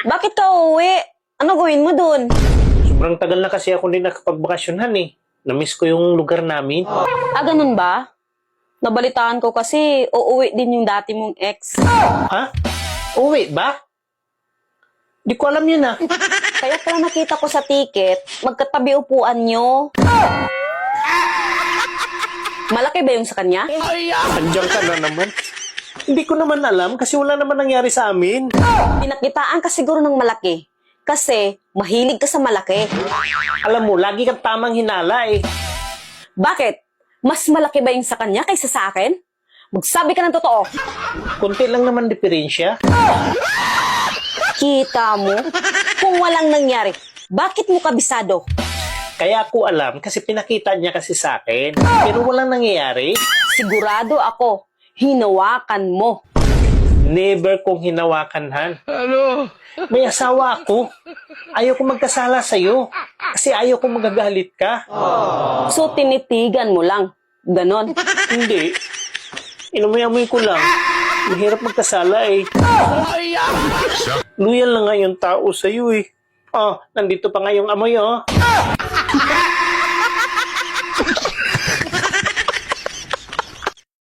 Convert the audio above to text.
Bakit ka uuwi? Ano gawin mo dun? Sobrang tagal na kasi ako din nakapagbakasyonan eh. Namiss ko yung lugar namin. Ah, ganun ba? Nabalitaan ko kasi uuwi din yung dati mong ex. Ha? Uwi ba? Di ko alam yun ah. Kaya pala nakita ko sa ticket, magkatabi upuan nyo. Malaki ba yung sa kanya? Andiyan ka na naman. Hindi ko naman alam kasi wala naman nangyari sa amin. Pinakitaan ka siguro ng malaki. Kasi mahilig ka sa malaki. Alam mo, lagi kang tamang hinala eh. Bakit? Mas malaki ba yung sa kanya kaysa sa akin? Magsabi ka ng totoo. Kunti lang naman diferensya. Kita mo? Kung walang nangyari, bakit mo kabisado? Kaya ako alam kasi pinakita niya kasi sa akin. Pero walang nangyayari. Sigurado ako, hinawakan mo. Never kong hinawakan, Han. May asawa ako. Ayaw ko magkasala sa'yo. Kasi ayaw ko magagalit ka. So tinitigan mo lang. Ganon. Hindi. Inamoy-amoy ko lang. Mahirap magkasala eh. Loyal na nga yung tao sa'yo eh. Oh, nandito pa nga yung amoy oh.